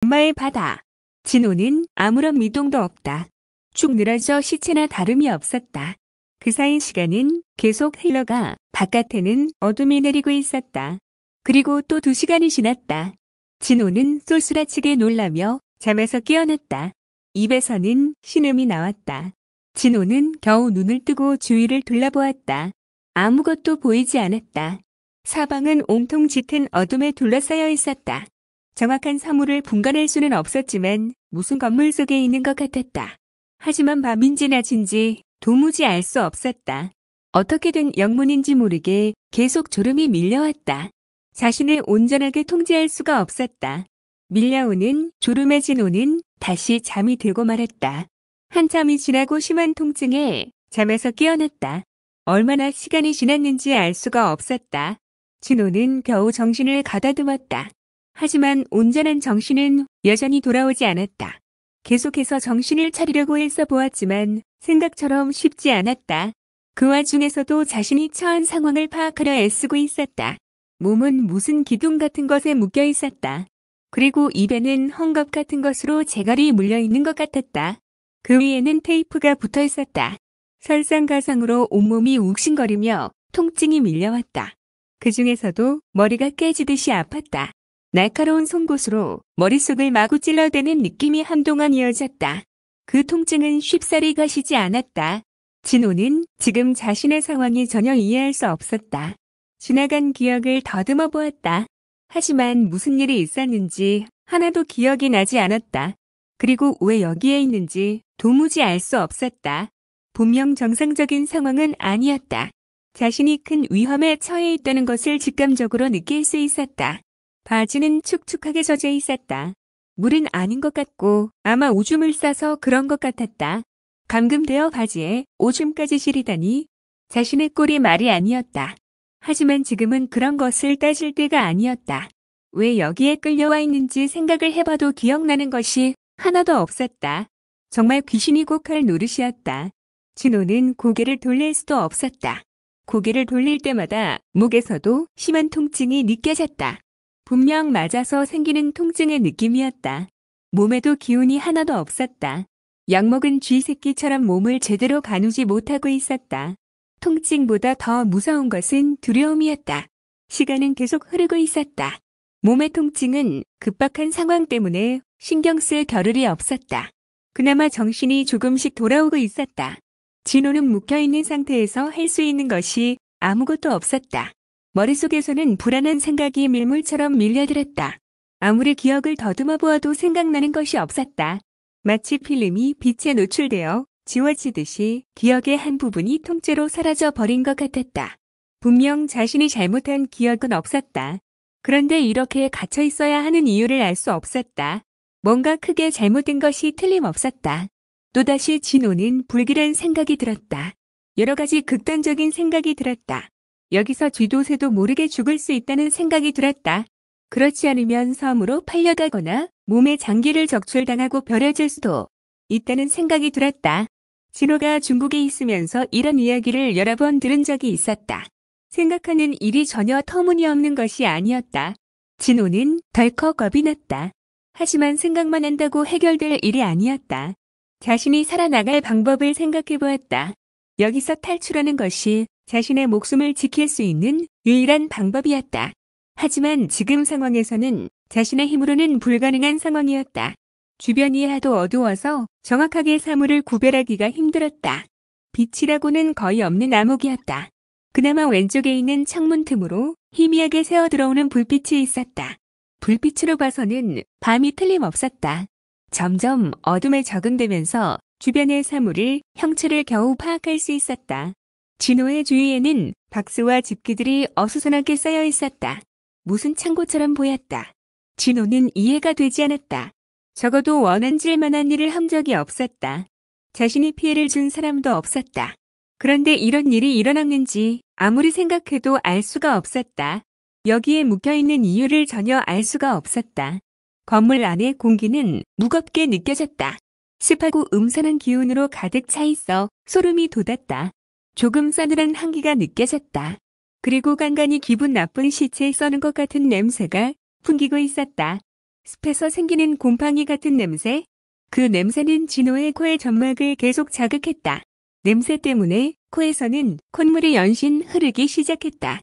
엄마의 바다. 진호는 아무런 미동도 없다. 축 늘어져 시체나 다름이 없었다. 그 사이 시간은 계속 흘러가 바깥에는 어둠이 내리고 있었다. 그리고 또 2시간이 지났다. 진호는 쏠쏠하치게 놀라며 잠에서 깨어났다. 입에서는 신음이 나왔다. 진호는 겨우 눈을 뜨고 주위를 둘러보았다. 아무것도 보이지 않았다. 사방은 온통 짙은 어둠에 둘러싸여 있었다. 정확한 사물을 분간할 수는 없었지만 무슨 건물 속에 있는 것 같았다. 하지만 밤인지 낮인지 도무지 알 수 없었다. 어떻게 된 영문인지 모르게 계속 졸음이 밀려왔다. 자신을 온전하게 통제할 수가 없었다. 밀려오는 졸음에 진호는 다시 잠이 들고 말았다. 한참이 지나고 심한 통증에 잠에서 깨어났다. 얼마나 시간이 지났는지 알 수가 없었다. 진호는 겨우 정신을 가다듬었다. 하지만 온전한 정신은 여전히 돌아오지 않았다. 계속해서 정신을 차리려고 애써 보았지만 생각처럼 쉽지 않았다. 그 와중에서도 자신이 처한 상황을 파악하려 애쓰고 있었다. 몸은 무슨 기둥 같은 것에 묶여 있었다. 그리고 입에는 헝겊 같은 것으로 재갈이 물려 있는 것 같았다. 그 위에는 테이프가 붙어 있었다. 설상가상으로 온몸이 욱신거리며 통증이 밀려왔다. 그 중에서도 머리가 깨지듯이 아팠다. 날카로운 송곳으로 머릿속을 마구 찔러대는 느낌이 한동안 이어졌다. 그 통증은 쉽사리 가시지 않았다. 진호는 지금 자신의 상황이 전혀 이해할 수 없었다. 지나간 기억을 더듬어 보았다. 하지만 무슨 일이 있었는지 하나도 기억이 나지 않았다. 그리고 왜 여기에 있는지 도무지 알 수 없었다. 분명 정상적인 상황은 아니었다. 자신이 큰 위험에 처해 있다는 것을 직감적으로 느낄 수 있었다. 바지는 축축하게 젖어 있었다. 물은 아닌 것 같고 아마 오줌을 싸서 그런 것 같았다. 감금되어 바지에 오줌까지 시리다니 자신의 꼴이 말이 아니었다. 하지만 지금은 그런 것을 따질 때가 아니었다. 왜 여기에 끌려와 있는지 생각을 해봐도 기억나는 것이 하나도 없었다. 정말 귀신이 곡할 노릇이었다. 진호는 고개를 돌릴 수도 없었다. 고개를 돌릴 때마다 목에서도 심한 통증이 느껴졌다. 분명 맞아서 생기는 통증의 느낌이었다. 몸에도 기운이 하나도 없었다. 약먹은 쥐새끼처럼 몸을 제대로 가누지 못하고 있었다. 통증보다 더 무서운 것은 두려움이었다. 시간은 계속 흐르고 있었다. 몸의 통증은 급박한 상황 때문에 신경 쓸 겨를이 없었다. 그나마 정신이 조금씩 돌아오고 있었다. 진호는 묶여있는 상태에서 할 수 있는 것이 아무것도 없었다. 머릿속에서는 불안한 생각이 밀물처럼 밀려들었다. 아무리 기억을 더듬어 보아도 생각나는 것이 없었다. 마치 필름이 빛에 노출되어 지워지듯이 기억의 한 부분이 통째로 사라져 버린 것 같았다. 분명 자신이 잘못한 기억은 없었다. 그런데 이렇게 갇혀 있어야 하는 이유를 알 수 없었다. 뭔가 크게 잘못된 것이 틀림없었다. 또다시 진호는 불길한 생각이 들었다. 여러 가지 극단적인 생각이 들었다. 여기서 쥐도 새도 모르게 죽을 수 있다는 생각이 들었다. 그렇지 않으면 섬으로 팔려가거나 몸에 장기를 적출당하고 버려질 수도 있다는 생각이 들었다. 진호가 중국에 있으면서 이런 이야기를 여러 번 들은 적이 있었다. 생각하는 일이 전혀 터무니없는 것이 아니었다. 진호는 덜컥 겁이 났다. 하지만 생각만 한다고 해결될 일이 아니었다. 자신이 살아나갈 방법을 생각해 보았다. 여기서 탈출하는 것이 자신의 목숨을 지킬 수 있는 유일한 방법이었다. 하지만 지금 상황에서는 자신의 힘으로는 불가능한 상황이었다. 주변이 하도 어두워서 정확하게 사물을 구별하기가 힘들었다. 빛이라고는 거의 없는 암흑이었다. 그나마 왼쪽에 있는 창문 틈으로 희미하게 새어 들어오는 불빛이 있었다. 불빛으로 봐서는 밤이 틀림없었다. 점점 어둠에 적응되면서 주변의 사물을 형체를 겨우 파악할 수 있었다. 진호의 주위에는 박스와 집기들이 어수선하게 쌓여 있었다. 무슨 창고처럼 보였다. 진호는 이해가 되지 않았다. 적어도 원한질 만한 일을 한 적이 없었다. 자신이 피해를 준 사람도 없었다. 그런데 이런 일이 일어났는지 아무리 생각해도 알 수가 없었다. 여기에 묵혀있는 이유를 전혀 알 수가 없었다. 건물 안의 공기는 무겁게 느껴졌다. 습하고 음산한 기운으로 가득 차 있어 소름이 돋았다. 조금 싸늘한 한기가 느껴졌다. 그리고 간간이 기분 나쁜 시체 써는 것 같은 냄새가 풍기고 있었다. 습해서 생기는 곰팡이 같은 냄새. 그 냄새는 진호의 코의 점막을 계속 자극했다. 냄새 때문에 코에서는 콧물이 연신 흐르기 시작했다.